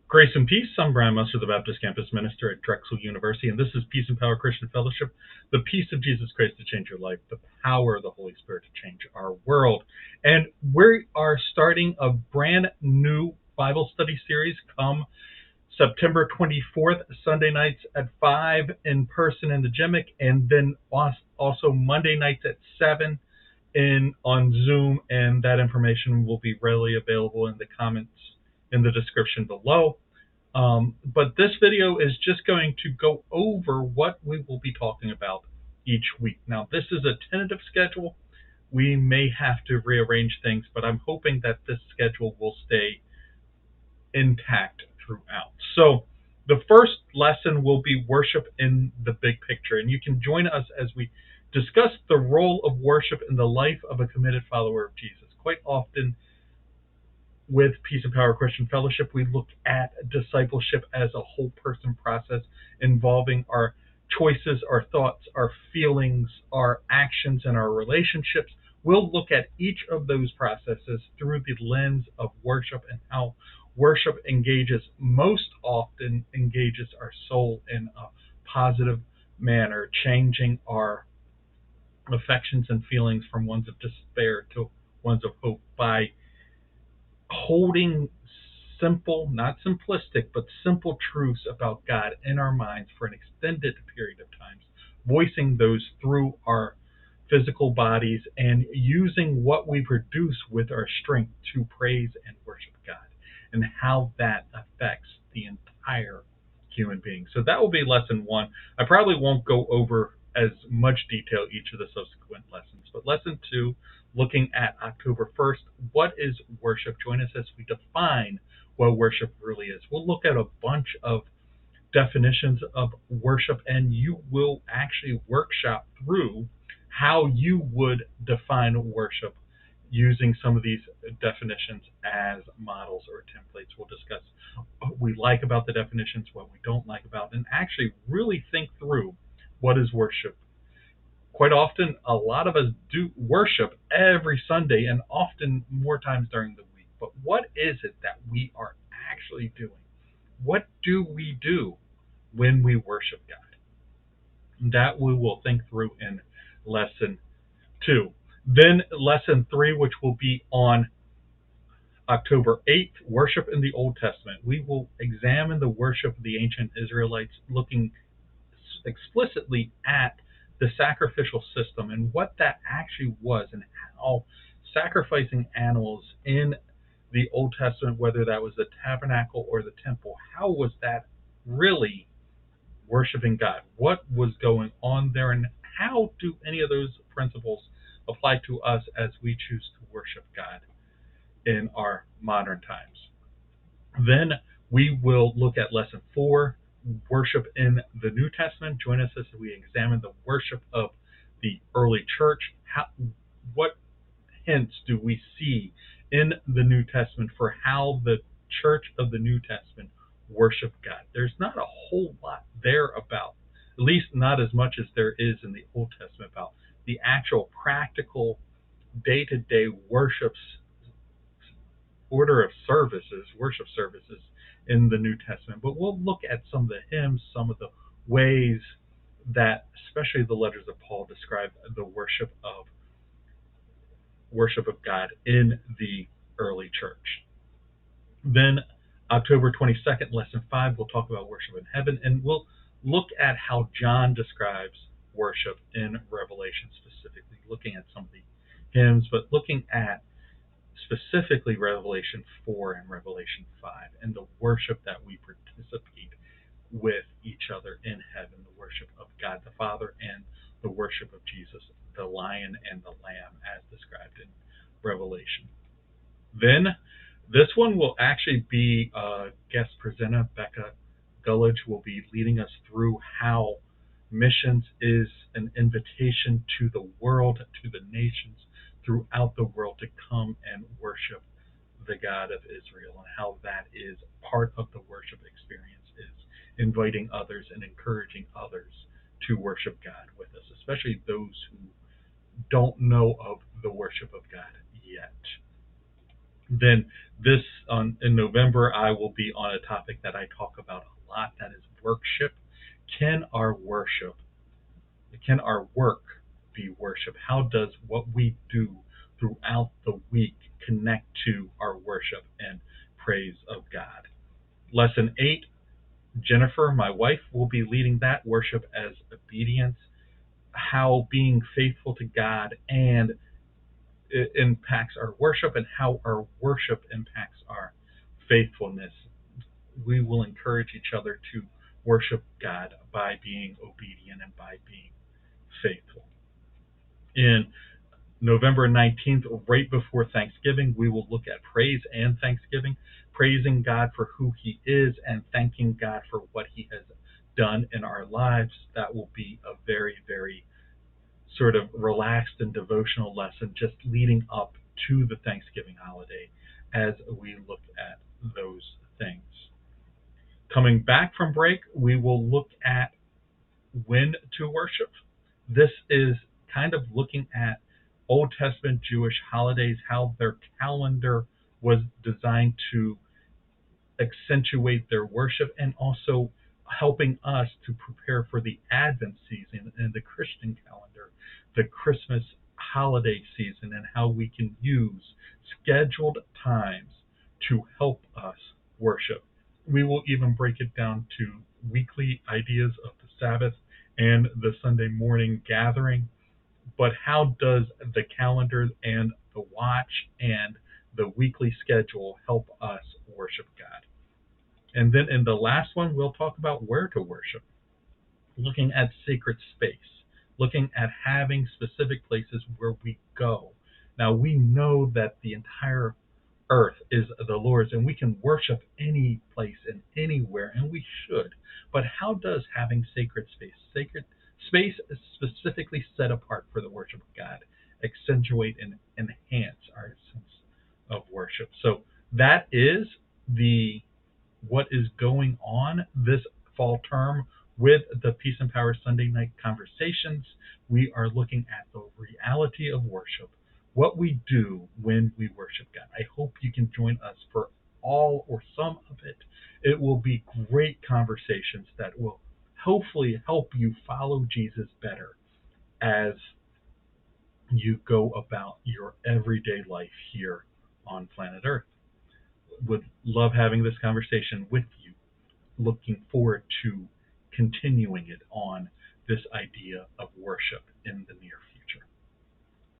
Grace and peace. I'm Brian Muster, the Baptist Campus Minister at Drexel University, and this is Peace and Power Christian Fellowship, the peace of Jesus Christ to change your life, the power of the Holy Spirit to change our world. And we are starting a brand new Bible study series come September 24th, Sunday nights at 5 in person in the JEMIC, and then also Monday nights at 7 on Zoom, and that information will be readily available in the comments in the description below. But this video is just going to go over what we will be talking about each week. Now, this is a tentative schedule. We may have to rearrange things, but I'm hoping that this schedule will stay intact throughout. So the first lesson will be worship in the big picture, and you can join us as we discuss the role of worship in the life of a committed follower of Jesus. Quite often with Peace and Power Christian Fellowship, we look at discipleship as a whole person process involving our choices, our thoughts, our feelings, our actions, and our relationships. We'll look at each of those processes through the lens of worship and how worship most often engages our soul in a positive manner, changing our affections and feelings from ones of despair to ones of hope by holding simple, not simplistic, but simple truths about God in our minds for an extended period of time, voicing those through our physical bodies and using what we produce with our strength to praise and worship God, and how that affects the entire human being. So that will be lesson 1. I probably won't go over as much detail each of the subsequent lessons, but lesson 2, looking at October 1st, what is worship? Join us as we define what worship really is. We'll look at a bunch of definitions of worship, and you will actually workshop through how you would define worship using some of these definitions as models or templates. We'll discuss what we like about the definitions, what we don't like about, and actually really think through what is worship. Quite often, a lot of us do worship every Sunday and often more times during the week. But what is it that we are actually doing? What do we do when we worship God? That we will think through in lesson 2. Then lesson 3, which will be on October 8th, worship in the Old Testament. We will examine the worship of the ancient Israelites, looking explicitly at the sacrificial system and what that actually was, and how sacrificing animals in the Old Testament, whether that was the tabernacle or the temple, how was that really worshiping God? What was going on there, and how do any of those principles apply to us as we choose to worship God in our modern times? Then we will look at lesson 4, worship in the New Testament. Join us as we examine the worship of the early church. What hints do we see in the New Testament for how the church of the New Testament worshiped God? There's not a whole lot there about, at least not as much as there is in the Old Testament, about the actual practical day-to-day worship services in the New Testament. But we'll look at some of the hymns, some of the ways that especially the letters of Paul describe the worship of God in the early church. Then October 22nd, lesson 5, we'll talk about worship in heaven, and we'll look at how John describes worship in Revelation, specifically looking at some of the hymns, but looking at specifically Revelation 4 and Revelation 5, and the worship that we participate with each other in heaven, the worship of God the Father and the worship of Jesus, the Lion and the Lamb, as described in Revelation. Then this one will actually be guest presenter Becca Gullidge will be leading us through how missions is an invitation to the world, to the nations throughout the world, to come and worship the God of Israel, and how that is part of the worship experience, is inviting others and encouraging others to worship God with us, especially those who don't know of the worship of God yet. Then this in November, I will be on a topic that I talk about a lot. That is worship. Can our worship, can our work be worship? How does what we do throughout the week connect to our worship and praise of God? Lesson 8, Jennifer, my wife, will be leading that, worship as obedience, how being faithful to God and it impacts our worship and how our worship impacts our faithfulness. We will encourage each other to worship God by being obedient and by being faithful. In November 19th, right before Thanksgiving, we will look at praise and thanksgiving, praising God for who He is and thanking God for what He has done in our lives. That will be a very, very sort of relaxed and devotional lesson just leading up to the Thanksgiving holiday as we look at those things. Coming back from break, we will look at when to worship. This is kind of looking at Old Testament Jewish holidays, how their calendar was designed to accentuate their worship, and also helping us to prepare for the Advent season and the Christian calendar, the Christmas holiday season, and how we can use scheduled times to help us worship. We will even break it down to weekly ideas of the Sabbath and the Sunday morning gathering. But how does the calendar and the watch and the weekly schedule help us worship God? And then in the last one, we'll talk about where to worship, looking at sacred space, looking at having specific places where we go. Now, we know that the entire earth is the Lord's, and we can worship any place and anywhere, and we should. But how does having sacred space specifically set apart for the worship of God, accentuate and enhance our sense of worship? So that is the what is going on this fall term with the Peace and Power Sunday night conversations. We are looking at the reality of worship, what we do when we worship God. I hope you can join us for all or some of it. It will be great conversations that will hopefully help you follow Jesus better as you go about your everyday life here on planet Earth. Would love having this conversation with you. Looking forward to continuing it on this idea of worship in the near